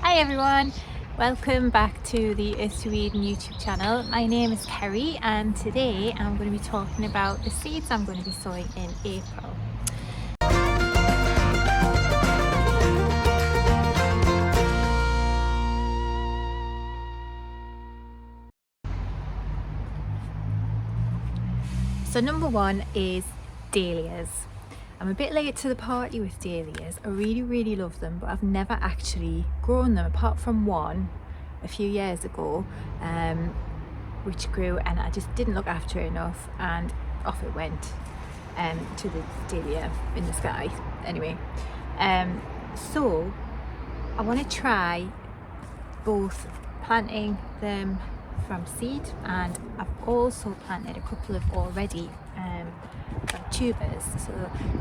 Hi everyone, welcome back to the Earth to Eden YouTube channel. My name is Kerry and today I'm going to be talking about the seeds I'm going to be sowing in April. So number one is dahlias. I'm a bit late to the party with dahlias. I really love them, but I've never actually grown them apart from one a few years ago, which grew and I just didn't look after it enough and off it went to the dahlia in the sky. Anyway, so I want to try both planting them from seed, and I've also planted a couple of already from tubers, so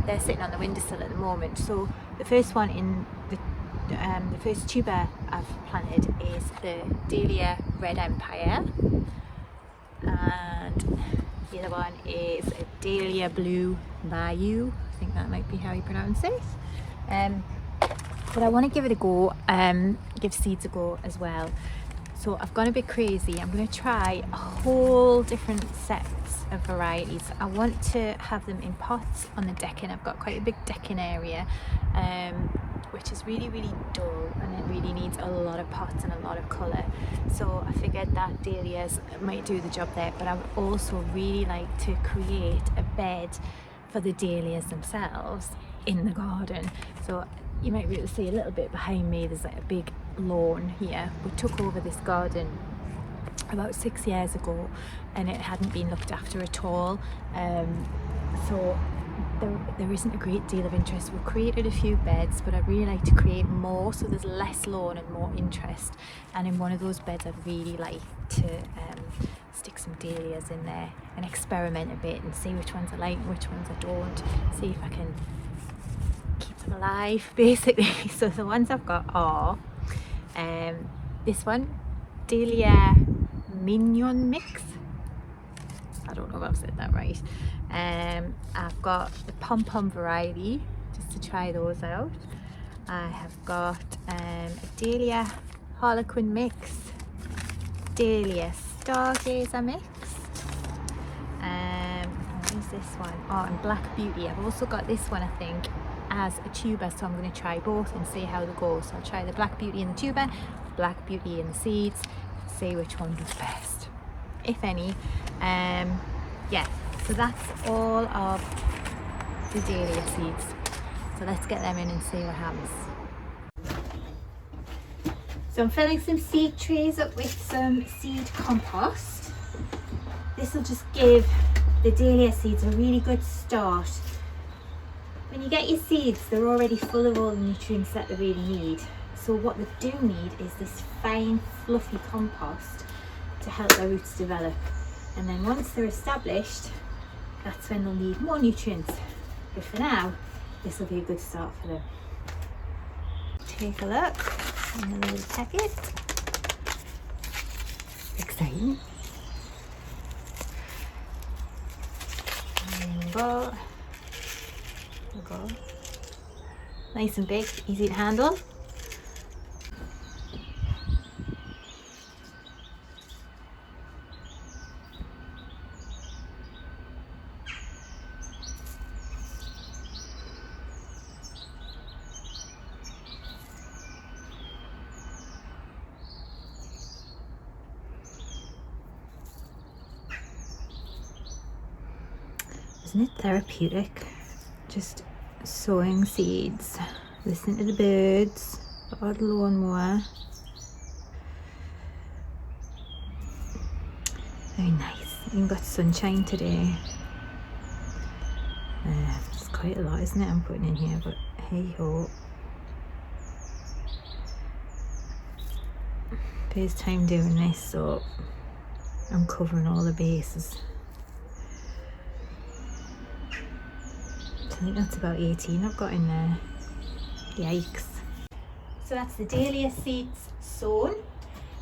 they're sitting on the windowsill at the moment. So the first one in the first tuber I've planted is the Dahlia Red Empire, and the other one is a Dahlia Blue Bayou. I think that might be how you pronounce it. But I want to give it a go, give seeds a go as well. So I've gone a bit crazy. I'm going to try a whole different sets of varieties. I want to have them in pots on the decking. I've got quite a big decking area, which is really dull, and it really needs a lot of pots and a lot of colour. So I figured that dahlias might do the job there, but I would also really like to create a bed for the dahlias themselves in the garden. So you might be able to see a little bit behind me, there's like a big lawn here. We took over this garden about 6 years ago and it hadn't been looked after at all, so there isn't a great deal of interest. We've created a few beds, but I'd really like to create more so there's less lawn and more interest, and in one of those beds I'd really like to stick some dahlias in there and experiment a bit and see which ones I like and which ones I don't, see if I can keep them alive basically. So the ones I've got are this one, Dahlia Mignon Mix. I don't know if I've said that right. I've got the Pom Pom variety, just to try those out. I have got a Dahlia Harlequin Mix, Dahlia Stargazer Mix, what is this one? Oh, and Black Beauty. I've also got this one, I think, as a tuber, so I'm going to try both and see how they go. So I'll try the Black Beauty in the tuber, Black Beauty in the seeds, see which one does best, if any. Yeah, so that's all of the Dahlia seeds. So let's get them in and see what happens. So I'm filling some seed trays up with some seed compost. This will just give the Dahlia seeds a really good start. When you get your seeds, they're already full of all the nutrients that they really need. So what they do need is this fine, fluffy compost to help their roots develop. And then once they're established, that's when they'll need more nutrients. But for now, this will be a good start for them. Take a look in the little packet. Exciting. There we go. Nice and big, easy to handle. Isn't it therapeutic? Just sowing seeds, listening to the birds, or the lawnmower. Very nice. Even got sunshine today. It's quite a lot, isn't it, I'm putting in here, but hey ho. First time doing this, so I'm covering all the bases. I think that's about 18 I've got in there. Yikes. So that's the dahlia seeds sown.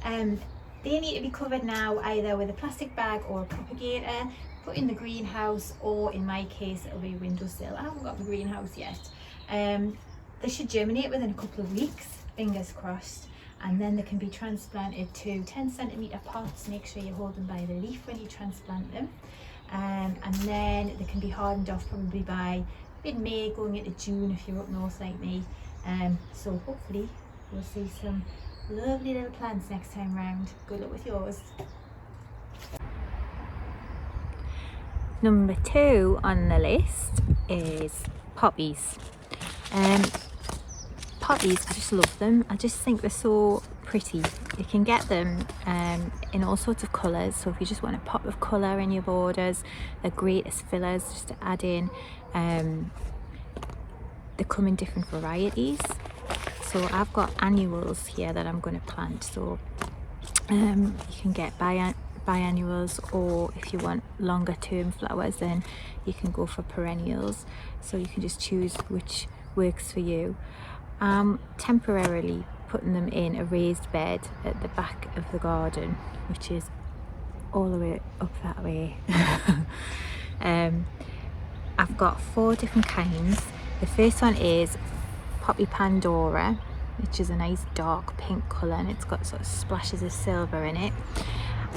They need to be covered now either with a plastic bag or a propagator, put in the greenhouse, or in my case it'll be a windowsill. I haven't got the greenhouse yet. They should germinate within a couple of weeks, fingers crossed. and then they can be transplanted to 10cm pots. Make sure you hold them by the leaf when you transplant them, and then they can be hardened off probably by mid-May going into June if you're up north like me. So hopefully we'll see some lovely little plants next time round. Good luck with yours. Number 2 on the list is poppies. Poppies, I just love them. I just think they're so pretty. You can get them in all sorts of colours, so if you just want a pop of colour in your borders, they're great as fillers just to add in. They come in different varieties. So I've got annuals here that I'm going to plant, so you can get biannuals, or if you want longer term flowers then you can go for perennials, so you can just choose which works for you. I'm temporarily putting them in a raised bed at the back of the garden, which is all the way up that way. I've got 4 different kinds. The first one is Poppy Pandora, which is a nice dark pink colour, and it's got sort of splashes of silver in it.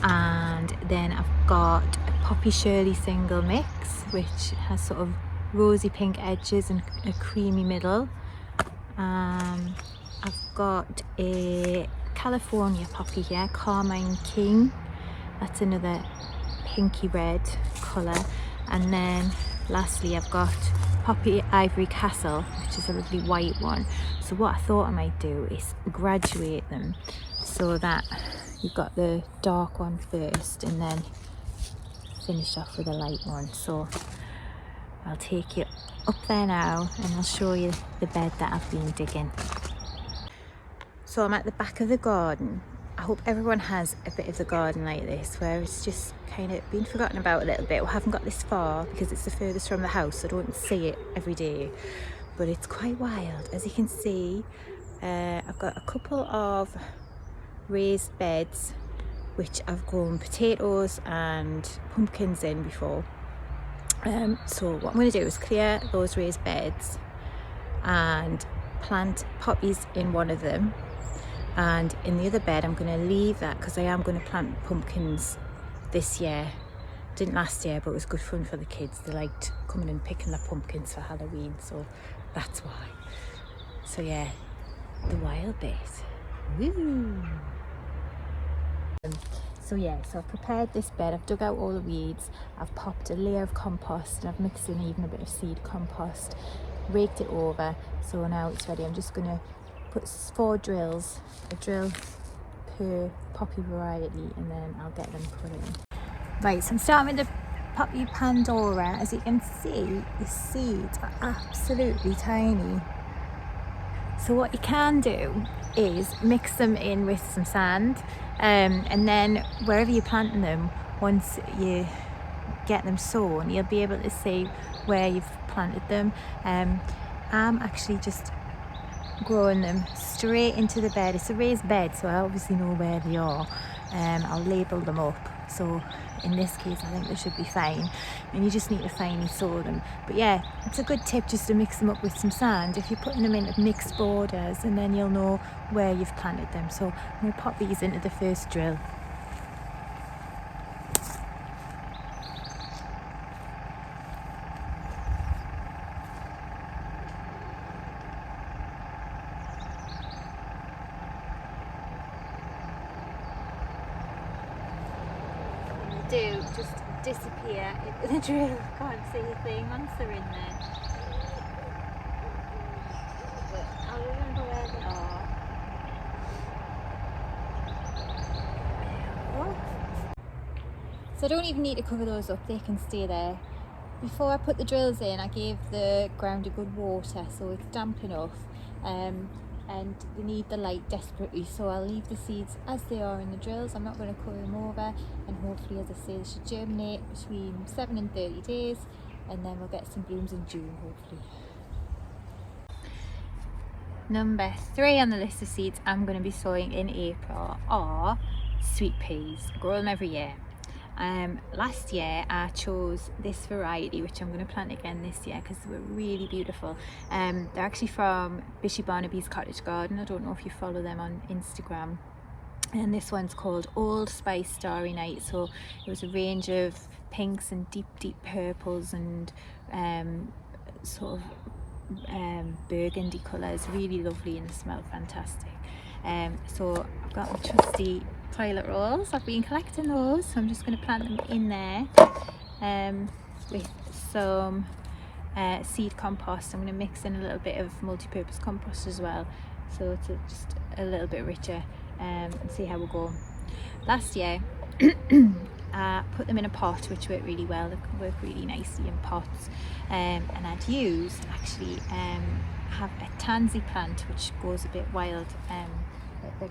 And then I've got a Poppy Shirley single mix, which has sort of rosy pink edges and a creamy middle. I've got a California poppy here, Carmine King. That's another pinky red colour. And then lastly I've got Poppy Ivory Castle, which is a lovely white one. So what I thought I might do is graduate them so that you've got the dark one first and then finish off with a light one. So I'll take you up there now and I'll show you the bed that I've been digging. So I'm at the back of the garden. I hope everyone has a bit of the garden like this, where it's just kind of been forgotten about a little bit. We haven't got this far because it's the furthest from the house, so I don't see it every day, but it's quite wild. As you can see, I've got a couple of raised beds which I've grown potatoes and pumpkins in before. So what I'm going to do is clear those raised beds and plant poppies in one of them, and in the other bed I'm going to leave that because I am going to plant pumpkins this year. Didn't last year, but it was good fun for the kids. They liked coming and picking their pumpkins for Halloween, so that's why. So yeah, the wild bit. Woo! So yeah, so I've prepared this bed, I've dug out all the weeds, I've popped a layer of compost, and I've mixed in even a bit of seed compost, raked it over, so now it's ready. I'm just going to put 4 drills, a drill per poppy variety, and then I'll get them put in. Right, so I'm starting with the Poppy Pandora. As you can see, the seeds are absolutely tiny. So what you can do is mix them in with some sand, and then wherever you're planting them, once you get them sown, you'll be able to see where you've planted them. I'm actually just growing them straight into the bed. It's a raised bed, so I obviously know where they are. I'll label them up, so in this case I think they should be fine, and you just need to finely sow them. But yeah, it's a good tip just to mix them up with some sand if you're putting them into mixed borders, and then you'll know where you've planted them. So I'm going to pop these into the first drill. Do just disappear into the drill. Can't see a thing once they're in there, but I'll remember where they are. So I don't even need to cover those up, they can stay there. Before I put the drills in, I gave the ground a good water so it's damp enough, and they need the light desperately, so I'll leave the seeds as they are in the drills. I'm not going to cover them over, and hopefully, as I say, they should germinate between 7 and 30 days, and then we'll get some blooms in June hopefully. Number 3 on the list of seeds I'm going to be sowing in April are sweet peas. I grow them every year, Last year I chose this variety, which I'm going to plant again this year because they were really beautiful. They're actually from Bishop Barnaby's Cottage Garden. I don't know if you follow them on Instagram. And this one's called Old Spice Starry Night. So it was a range of pinks and deep purples and sort of burgundy colours, really lovely and smell fantastic. So I've got my trusty toilet rolls. I've been collecting those, so I'm just going to plant them in there with some seed compost. I'm going to mix in a little bit of multi-purpose compost as well, so it's just a little bit richer, and see how we go. Last year I put them in a pot, which worked really well. They work really nicely in pots, and I'd used actually have a tansy plant which goes a bit wild at the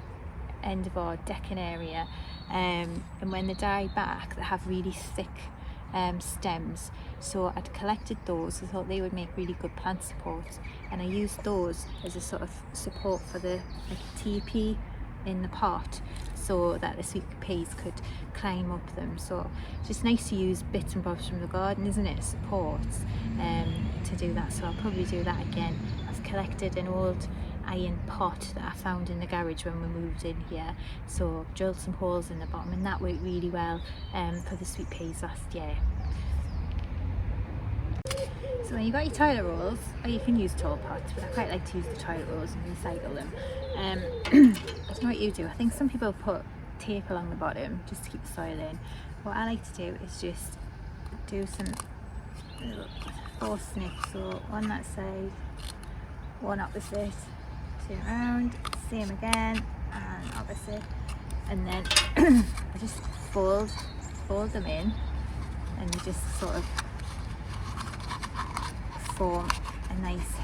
end of our decking area, and when they die back they have really thick stems, so I'd collected those. I thought they would make really good plant support, and I used those as a sort of support for the teepee in the pot, so that the sweet peas could climb up them. So it's just nice to use bits and bobs from the garden, isn't it? Supports to do that. So I'll probably do that again. I've collected an old iron pot that I found in the garage when we moved in here, so I've drilled some holes in the bottom, and that worked really well for the sweet peas last year. So when you've got your toilet rolls, or you can use tall pots, but I quite like to use the toilet rolls and recycle them. I don't know what you do. I think some people put tape along the bottom just to keep the soil in. What I like to do is just do some little 4 snips, so one that side, one opposite, turn around, same again, and opposite, and then I just fold them in, and you just sort of form a nice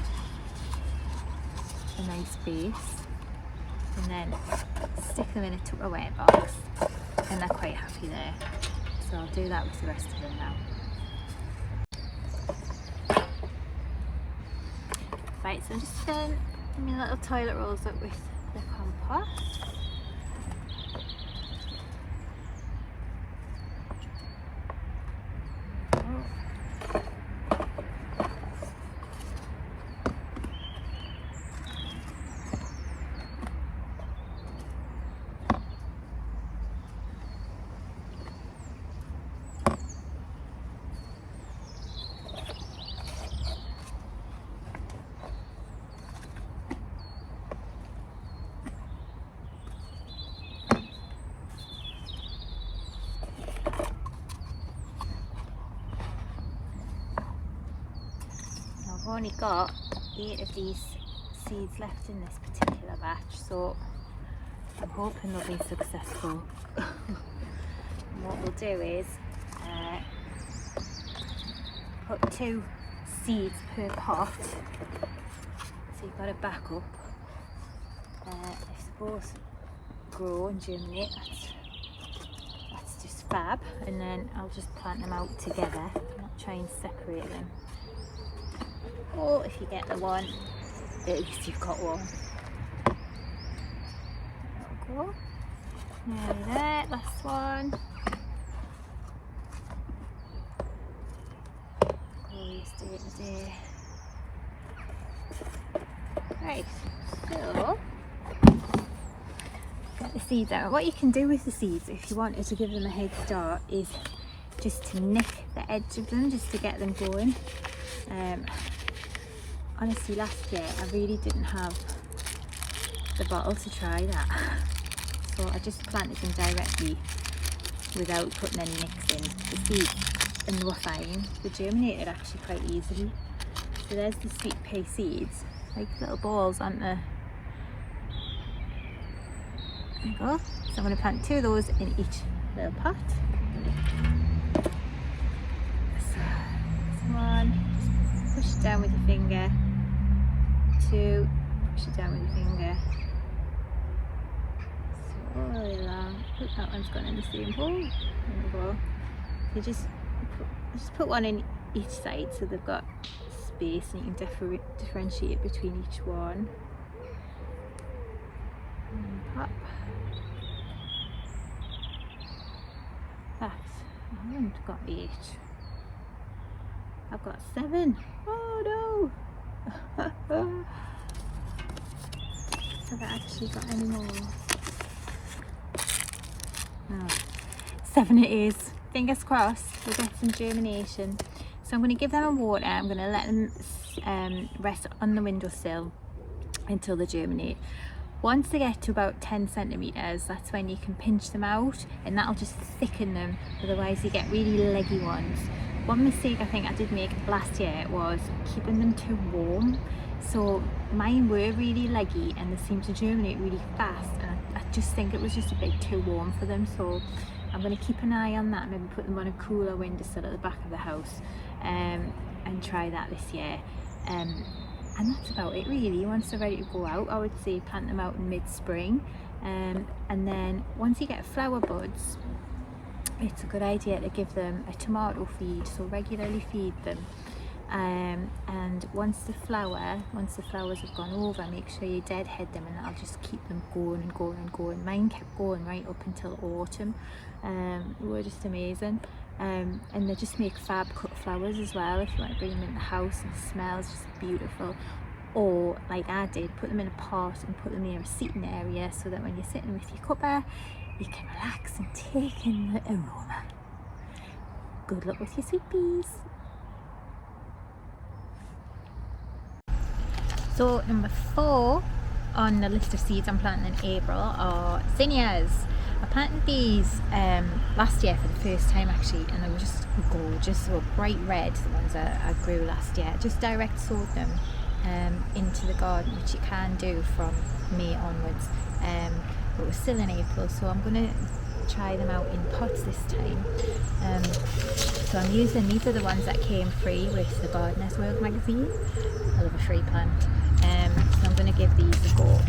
base, and then stick them in a Tupperware box, and they're quite happy there. So I'll do that with the rest of them now. Right, so I'm just filling my little toilet rolls up with the compost. I've only got 8 of these seeds left in this particular batch, so I'm hoping they'll be successful. And what we'll do is put 2 seeds per pot, so you've got a backup. If they both grow and germinate, that's just fab, and then I'll just plant them out together, not try and separate them. Or if you get the one, at least you've got one. There we go. Nearly there, last one. Always do it there. Right, so get the seeds out. What you can do with the seeds, if you wanted to give them a head start, is just to nick the edge of them, just to get them going. Honestly, last year I really didn't have the bottle to try that, so I just planted them directly without putting any nicks in. The seeds, and they were fine. They germinated actually quite easily. So there's the sweet pea seeds, like little balls, aren't they? There you go. So I'm going to plant 2 of those in each little pot. So this one, just push it down with your finger. 2, push it down with your finger. So all the way along. Look, that one's gone in the same hole. There we go. So you just put one in each side, so they've got space, and you can differentiate between each one. And pop. That's haven't got 8. I've got 7. Oh no! Have I actually got any more? No. 7 it is. Fingers crossed we'll get some germination. So I'm going to give them a water. I'm going to let them rest on the windowsill until they germinate. Once they get to about 10 centimeters, that's when you can pinch them out, and that'll just thicken them. Otherwise you get really leggy ones. One mistake I think I did make last year was keeping them too warm. So mine were really leggy and they seemed to germinate really fast, and I just think it was just a bit too warm for them. So I'm going to keep an eye on that, maybe put them on a cooler windowsill at the back of the house, and try that this year. And that's about it really. Once they're ready to go out, I would say plant them out in mid-spring, and then once you get flower buds, it's a good idea to give them a tomato feed, so regularly feed them. And once the flowers have gone over, make sure you deadhead them, and that'll just keep them going and going and going. Mine kept going right up until autumn. They were just amazing. And they just make fab cut flowers as well if you want to bring them in the house, and the smell's just beautiful. Or like I did, put them in a pot and put them near a seating area, so that when you're sitting with your cuppa, you can relax and take in the aroma. Good luck with your sweet peas. So number 4 on the list of seeds I'm planting in April are zinnias. I planted these last year for the first time actually, and they were just gorgeous. They were bright red, the ones that I grew last year. Just direct sowed them into the garden, which you can do from May onwards, but we're still in April, so I'm going to try them out in pots this time. So I'm using, these are the ones that came free with the Gardener's World magazine. I love a free plant, so I'm going to give these a go.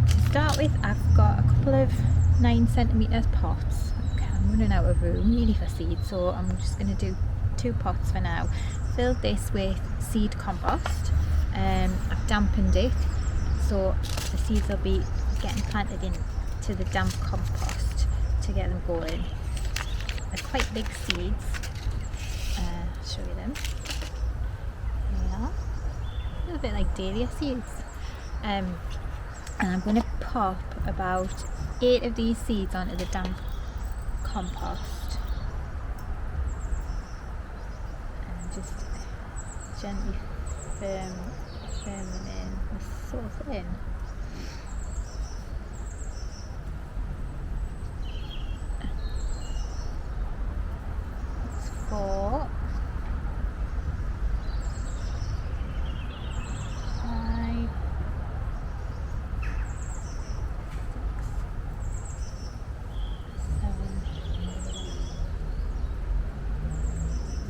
To start with, I've got a couple of 9 centimeters pots. Okay, I'm running out of room really for seeds, so I'm just going to do 2 pots for now. Filled this with seed compost. I've dampened it, so the seeds will be getting planted into the damp compost to get them going. They're quite big seeds. I'll show you them. There they are. A little bit like Dahlia seeds. And I'm going to pop about 8 of these seeds onto the damp compost, and just gently firm them in. They're so thin. That's 4, 5, 6, 7,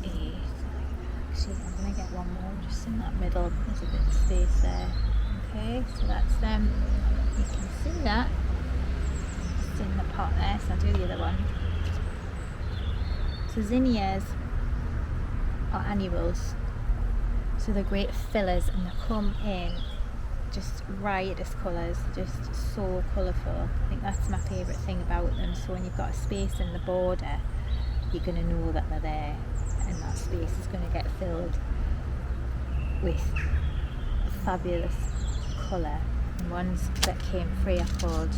8. I'm going to get one more just in that middle. There's a bit of space there. Okay, so that's them. You can see that just in the pot there, so I'll do the other one. So zinnias are annuals, so they're great fillers, and they come in just riotous colours, just so colourful. I think that's my favourite thing about them. So when you've got a space in the border, you're going to know that they're there, and that space is going to get filled with fabulous colour. The ones that came free are called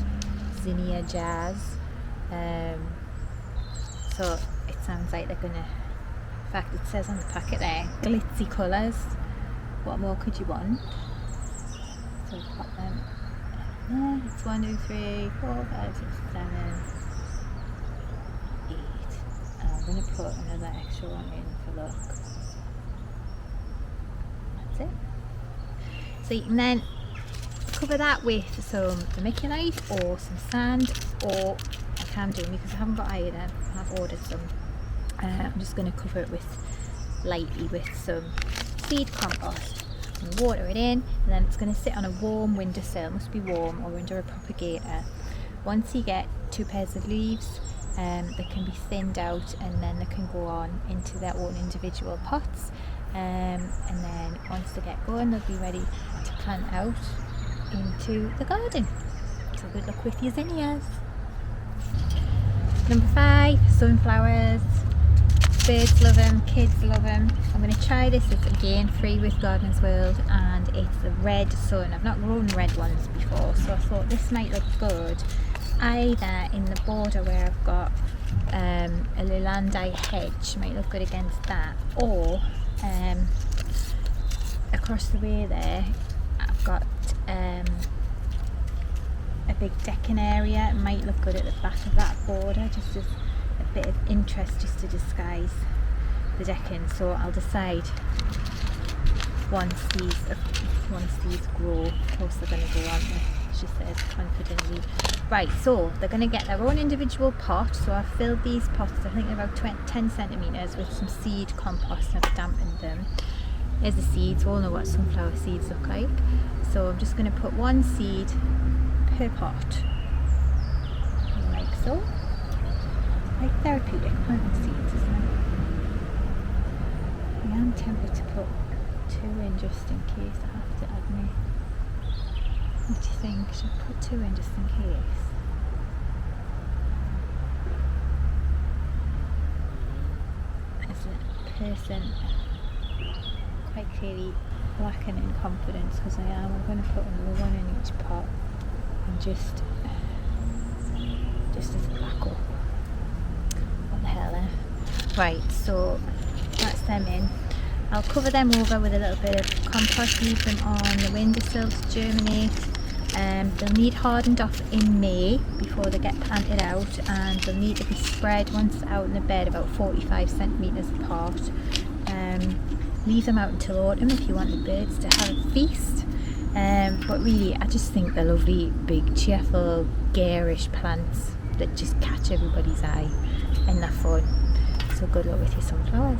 Zinnia Jazz. So it sounds like they're gonna, in fact it says on the packet there, glitzy colours. What more could you want? So pop them there. It's 1, 2, 3, 4, 5, 6, 7, 8. And I'm gonna put another extra one in for luck. That's it. So you can then cover that with some vermiculite or some sand, or I can do, because I haven't got iron, I've ordered some. I'm just going to cover it lightly with some seed compost and water it in, and then it's going to sit on a warm windowsill. It must be warm, or under a propagator. Once you get 2 pairs of leaves, they can be thinned out, and then they can go on into their own individual pots. And then once they get going, they'll be ready to plant out into the garden. So good luck with your zinnias. Number 5, sunflowers. Birds love them, kids love them. I'm going to try this. It's again free with Gardeners World, and it's a red sun. I've not grown red ones before, so I thought this might look good either in the border where I've got a Lilandi hedge, might look good against that, or across the way there I've got a big decking area. It might look good at the back of that border, just as a bit of interest, just to disguise the decking. So I'll decide once these grow. Of course they're going to go, aren't they? She says confidently. Right, so they're going to get their own individual pot. So I've filled these pots, I think they're about 10 centimetres, with some seed compost, and I've dampened them. Here's the seeds. We all know what sunflower seeds look like. So I'm just going to put one seed per pot, like so. Like therapeutic planting seeds, isn't it? I am tempted to put 2 in just in case I have to add me. What do you think? Should I put 2 in just in case? As a person quite clearly lacking in confidence, because I'm going to put another one in each pot, and just as a backup. What the hell, eh? Right, so that's them in. I'll cover them over with a little bit of compost, leave them on the windowsill to germinate. They'll need hardened off in May before they get planted out, and they'll need to be spread once out in the bed about 45 centimetres apart. Leave them out until autumn if you want the birds to have a feast. But really, I just think they're lovely, big, cheerful, garish plants that just catch everybody's eye, and they're fun. So good luck with your sunflowers.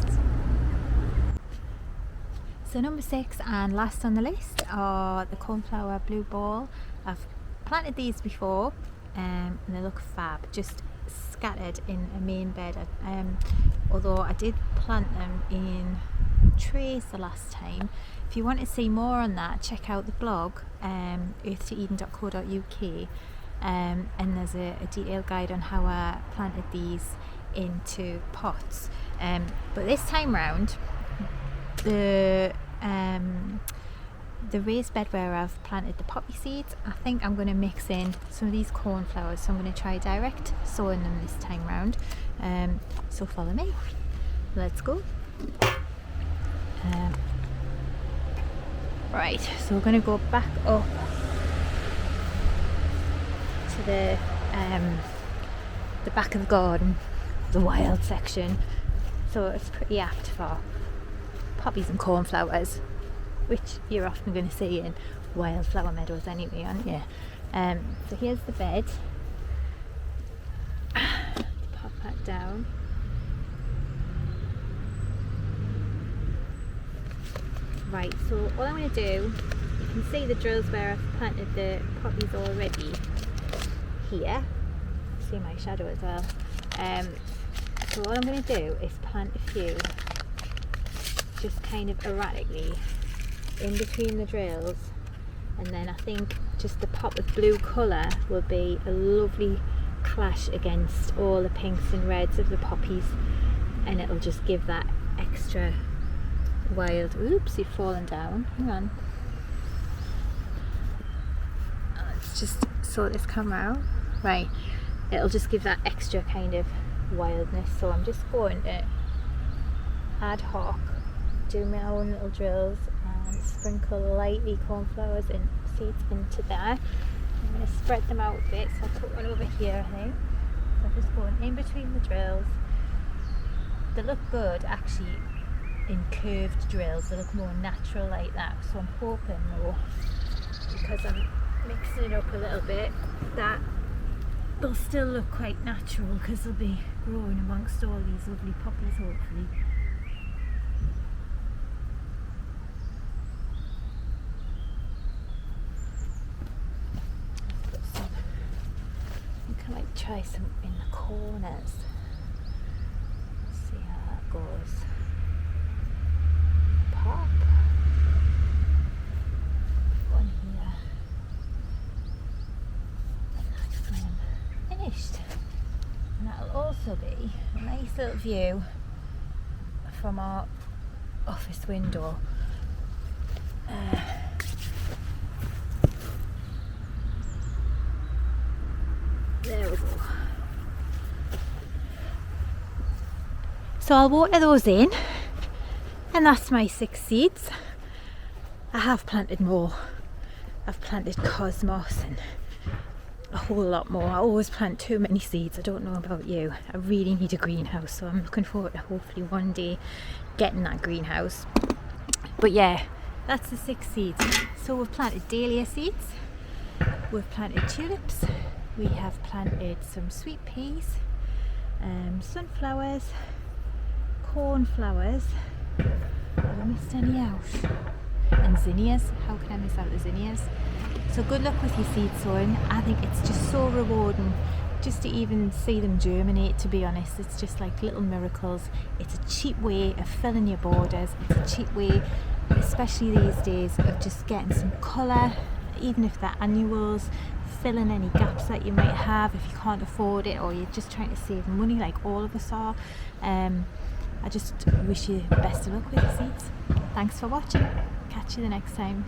So number 6 and last on the list are the Cornflower Blue Ball. I've planted these before, and they look fab, just scattered in a main bed. Although I did plant them in trays the last time. If you want to see more on that, check out the blog, earthtoeden.co.uk, and there's a detailed guide on how I planted these into pots. But this time round, the raised bed where I've planted the poppy seeds, I think I'm going to mix in some of these cornflowers, so I'm going to try direct sowing them this time round. So follow me, let's go. Right, so we're going to go back up to the back of the garden, the wild section. So it's pretty apt for poppies and cornflowers, which you're often going to see in wildflower meadows anyway, aren't you? So here's the bed. Pop that down. Right, so all I'm going to do, you can see the drills where I've planted the poppies already here. See my shadow as well. So all I'm going to do is plant a few just kind of erratically in between the drills, and then I think just the pop of blue colour will be a lovely clash against all the pinks and reds of the poppies, and it'll just give that extra wild. Oops, you've fallen down. Hang on. Let's just sort this camera out. Right, it'll just give that extra kind of wildness. So I'm just going to ad hoc do my own little drills and sprinkle lightly cornflowers and seeds into there. I'm going to spread them out a bit, so I'll put one over here, I think. So I'm just going in between the drills. They look good actually in curved drills, they look more natural like that. So I'm hoping though, because I'm mixing it up a little bit, that they'll still look quite natural, because they'll be growing amongst all these lovely poppies hopefully. Try some in the corners. See how that goes. Pop. One here. And that's finished. And that'll also be a nice little view from our office window. There we go. So I'll water those in, and that's my 6 seeds. I have planted more. I've planted cosmos and a whole lot more. I always plant too many seeds. I don't know about you. I really need a greenhouse, so I'm looking forward to hopefully one day getting that greenhouse. But yeah, that's the 6 seeds. So we've planted dahlia seeds, we've planted tulips, we have planted some sweet peas, sunflowers, cornflowers. Have I missed any out? And zinnias. How can I miss out the zinnias? So good luck with your seed sowing. I think it's just so rewarding just to even see them germinate, to be honest. It's just like little miracles. It's a cheap way of filling your borders. It's a cheap way, especially these days, of just getting some colour, even if they're annuals, filling any gaps that you might have if you can't afford it or you're just trying to save money like all of us are. I just wish you best of luck with your seeds. Thanks for watching. Catch you the next time.